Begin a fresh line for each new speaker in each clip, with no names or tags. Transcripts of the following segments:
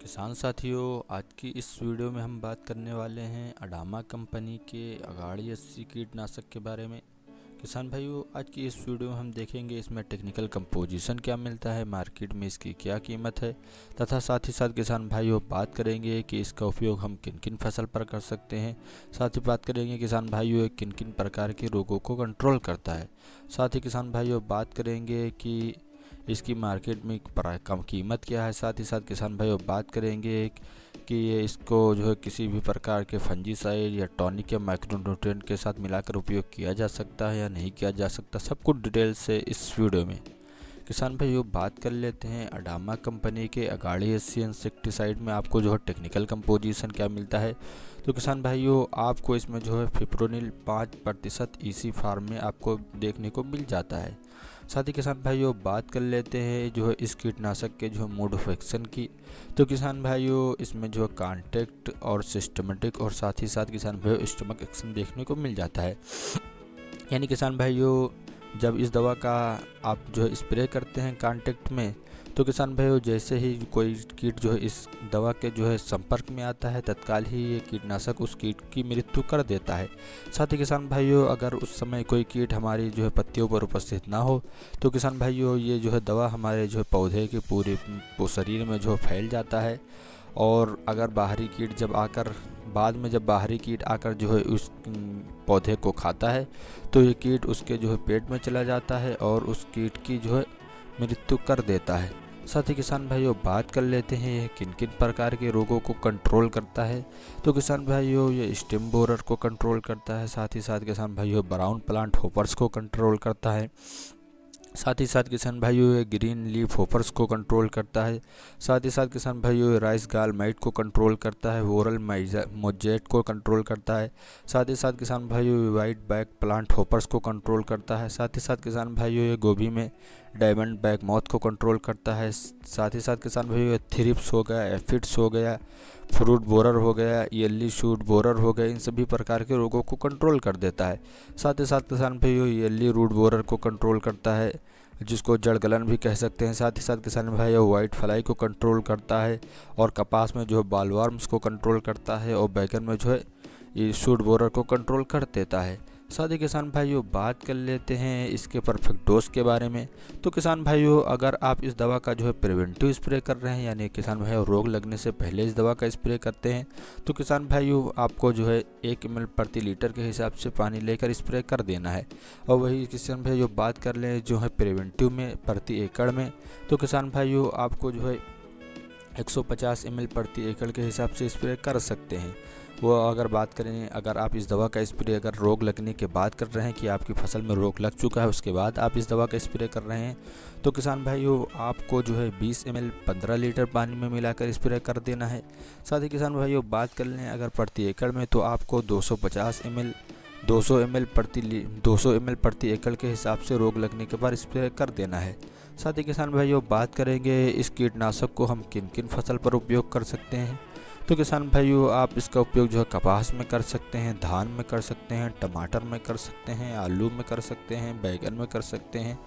किसान साथियों, आज की इस वीडियो में हम बात करने वाले हैं अडामा कंपनी के अगाड़ी 80 कीटनाशक के बारे में। किसान भाइयों, आज की इस वीडियो में हम देखेंगे इसमें टेक्निकल कंपोजिशन क्या मिलता है, मार्केट में इसकी क्या कीमत है, तथा साथ ही साथ किसान भाइयों बात करेंगे कि इसका उपयोग हम किन किन फसल पर कर सकते हैं। साथ ही बात करेंगे किसान भाइयों किन किन प्रकार के रोगों को कंट्रोल करता है। साथ ही किसान भाइयों बात करेंगे कि इसकी मार्केट में कम कीमत क्या है। साथ ही साथ किसान भाइयों बात करेंगे कि ये इसको जो है किसी भी प्रकार के फंजीसाइड या टॉनिक या माइक्रोन्यूट्रिएंट के साथ मिलाकर उपयोग किया जा सकता है या नहीं किया जा सकता, सब कुछ डिटेल से इस वीडियो में। किसान भाइयों बात कर लेते हैं अडामा कंपनी के अगाड़ी 80 इंसेक्टिसाइड में आपको जो है टेक्निकल कंपोजिशन क्या मिलता है। तो किसान भाइयों आपको इसमें जो है फिप्रोनिल 5% ईसी फार्म में आपको देखने को मिल जाता है। साथ ही किसान भाइयों बात कर लेते हैं जो है इस कीटनाशक के जो मोड ऑफ एक्शन की। तो किसान भाइयों इसमें जो है कॉन्टैक्ट और सिस्टमेटिक और साथ ही साथ किसान भाइयों स्टमक एक्शन देखने को मिल जाता है। यानी किसान भाइयों जब इस दवा का आप जो है स्प्रे करते हैं कांटेक्ट में, तो किसान भाइयों जैसे ही कोई कीट जो है इस दवा के जो है संपर्क में आता है, तत्काल ही ये कीटनाशक उस कीट की मृत्यु कर देता है। साथ ही किसान भाइयों अगर उस समय कोई कीट हमारी जो है पत्तियों पर उपस्थित ना हो, तो किसान भाइयों ये जो है दवा हमारे जो है पौधे के पूरे शरीर में जो फैल जाता है। और अगर बाहरी कीट जब आकर बाद में जब बाहरी कीट आकर जो है उस पौधे को खाता है, तो ये कीट उसके जो है पेट में चला जाता है और उस कीट की जो है मृत्यु कर देता है। साथ ही किसान भाइयों बात कर लेते हैं ये किन किन प्रकार के रोगों को कंट्रोल करता है। तो किसान भाइयों ये स्टेम बोरर को कंट्रोल करता है। साथ ही साथ किसान भाइयों ब्राउन प्लांट होपर्स को कंट्रोल करता है। साथ ही साथ किसान भाइयों ये ग्रीन लीफ होपर्स को कंट्रोल करता है। साथ ही साथ किसान भाइयों ये राइस गाल माइट को कंट्रोल करता है, वोरल मोजेट को कंट्रोल करता है। साथ ही साथ किसान भाइयों ये वाइट बैक प्लांट होपर्स को कंट्रोल करता है। साथ ही साथ किसान भाइयों ये गोभी में डायमंड बैक मौत को कंट्रोल करता है। साथ ही साथ किसान भाइयों ये थ्रिप्स हो गया, एफिड्स हो गया, फ्रूट बोरर हो गया, येली शूट बोरर हो गया, इन सभी प्रकार के रोगों को कंट्रोल कर देता है। साथ ही साथ किसान भाइयों येली रूट बोरर को कंट्रोल करता है, जिसको जड़ गलन भी कह सकते हैं। साथ ही साथ किसान भाइयों वाइट फ्लाई को कंट्रोल करता है और कपास में जो है बालवार्म्स को कंट्रोल करता है और बैगन में जो है ये शूट बोरर को कंट्रोल कर देता है। साथ ही किसान भाइयों बात कर लेते हैं इसके परफेक्ट डोज के बारे में। तो किसान भाइयों अगर आप इस दवा का जो है प्रिवेंटिव स्प्रे कर रहे हैं, यानी किसान भाइयों रोग लगने से पहले इस दवा का स्प्रे करते हैं, तो किसान भाइयों आपको जो है 1 ml प्रति लीटर के हिसाब से पानी लेकर स्प्रे कर देना है। और वही किसान भाइयों बात कर लें जो है प्रिवेंटिव में प्रति एकड़ में, तो किसान भाइयों आपको जो है 150 ml प्रति एकड़ के हिसाब से स्प्रे कर सकते हैं। वो अगर बात करें, अगर आप इस दवा का स्प्रे अगर रोग लगने के बाद कर रहे हैं कि आपकी फसल में रोग लग चुका है उसके बाद आप इस दवा का स्प्रे कर रहे हैं, तो किसान भाइयों आपको जो है 20 ml 15 लीटर पानी में मिलाकर स्प्रे कर देना है। साथ ही किसान भाइयों बात कर लें अगर प्रति एकड़ में, तो आपको 250 ml 200 ml प्रति एकड़ के हिसाब से रोग लगने के बाद स्प्रे कर देना है। साथ ही किसान भाइयों बात करेंगे इस कीटनाशक को हम किन किन फसल पर उपयोग कर सकते हैं। तो किसान भाइयों आप इसका उपयोग जो है कपास में कर सकते हैं, धान में कर सकते हैं, टमाटर में कर सकते हैं, आलू में कर सकते हैं, बैगन में कर सकते हैं,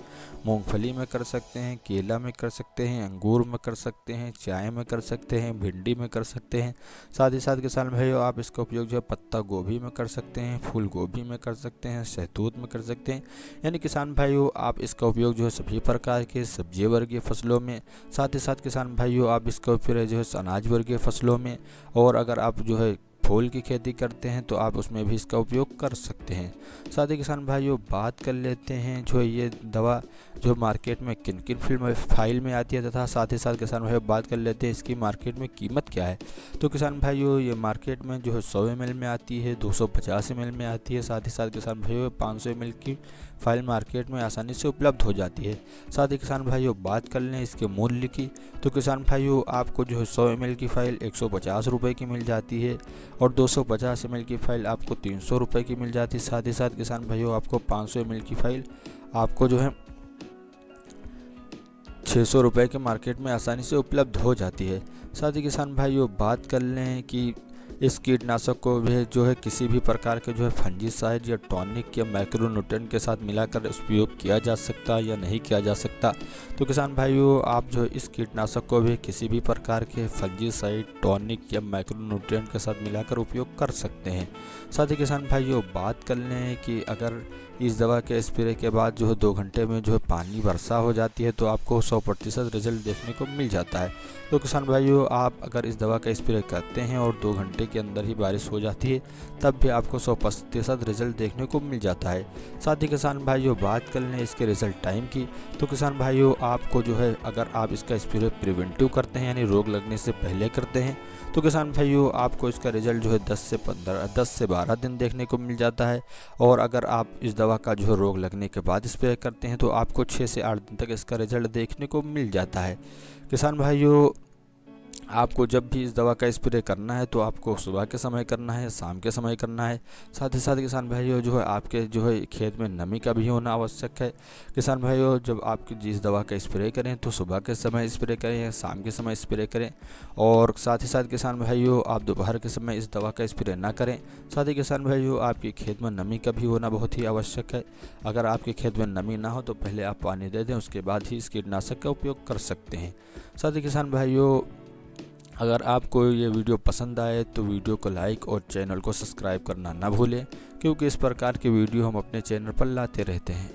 मूंगफली में कर सकते हैं, केला में कर सकते हैं, अंगूर में कर सकते हैं, चाय में कर सकते हैं, भिंडी में कर सकते हैं। साथ ही साथ किसान भाइयों आप इसका उपयोग जो है पत्ता गोभी में कर सकते हैं, फूल गोभी में कर सकते हैं, शहतूत में कर सकते हैं। यानी किसान भाइयों आप इसका उपयोग जो है सभी प्रकार के सब्जी वर्गीय फसलों में, साथ ही साथ किसान भाइयों आप इसका उपयोग जो है अनाज वर्गीय फसलों में, और अगर आप जो है फूल की खेती करते हैं तो आप उसमें भी इसका उपयोग कर सकते हैं। साथ ही किसान भाइयों बात कर लेते हैं जो ये दवा जो मार्केट में किन किन फाइल में आती है, तथा साथ ही साथ किसान भाइयों बात कर लेते हैं इसकी मार्केट में कीमत क्या है। तो किसान भाइयों ये मार्केट में जो है 100 ml में आती है, 250 ml में आती है। साथ ही साथ किसान भाइयों 500 ml की फाइल मार्केट में आसानी से उपलब्ध हो जाती है। साथ ही किसान भाइयों बात कर लें इसके मूल्य की, तो किसान भाइयों आपको जो है 100 ml की फ़ाइल 150 रुपये की मिल जाती है और 250 ml की फ़ाइल आपको 300 रुपये की मिल जाती है। साथ ही साथ किसान भाइयों आपको 500 ml की फ़ाइल आपको जो है 600 रुपये के मार्केट में आसानी से उपलब्ध हो जाती है। साथ ही किसान भाइयों बात कर लें कि इस कीटनाशक को भी जो है किसी भी प्रकार के जो है फंजीसाइड या टॉनिक या माइक्रोन्यूट्रिएंट के साथ मिलाकर उपयोग किया जा सकता या नहीं किया जा सकता। तो किसान भाइयों, आप जो इस कीटनाशक को भी किसी भी प्रकार के फंजीसाइड, टॉनिक या माइक्रोन्यूट्रिएंट के साथ मिलाकर उपयोग कर सकते हैं। साथ ही किसान भाइयों, बात कर लें कि अगर इस दवा के स्प्रे के बाद जो है 2 घंटे में जो है पानी वर्षा हो जाती है तो आपको 100% रिजल्ट देखने को मिल जाता है। तो किसान भाइयों, आप अगर इस दवा का स्प्रे करते हैं और 2 घंटे के अंदर ही बारिश हो जाती है तब भी आपको 100% रिजल्ट देखने को मिल जाता है। साथ ही किसान भाइयों, बात कर लें इसके रिजल्ट टाइम की, तो किसान भाइयों आपको जो है अगर आप इसका स्प्रे प्रिवेंटिव करते हैं यानी रोग लगने से पहले करते हैं तो किसान भाइयों आपको इसका रिजल्ट जो है 10 से 12 दिन देखने को मिल जाता है। और अगर आप इस दवा का जो है रोग लगने के बाद स्प्रे करते हैं तो आपको 6 से 8 दिन तक इसका रिजल्ट देखने को मिल जाता है। किसान भाइयों, आपको जब भी इस दवा का स्प्रे करना है तो आपको सुबह के समय करना है, शाम के समय करना है। साथ ही साथ किसान भाइयों जो है आपके जो है खेत में नमी का भी होना आवश्यक है। किसान भाइयों, जब आप जिस दवा का स्प्रे करें तो सुबह के समय स्प्रे करें या शाम के समय स्प्रे करें। और साथ ही साथ किसान भाइयों, आप दोपहर के समय इस दवा का स्प्रे ना करें। साथ ही किसान भाइयों, आपके खेत में नमी का भी होना बहुत ही आवश्यक है। अगर आपके खेत में नमी ना हो तो पहले आप पानी दे दें, उसके बाद ही इस कीटनाशक का उपयोग कर सकते हैं। साथ ही किसान भाइयों, अगर आपको ये वीडियो पसंद आए तो वीडियो को लाइक और चैनल को सब्सक्राइब करना ना भूलें, क्योंकि इस प्रकार के वीडियो हम अपने चैनल पर लाते रहते हैं।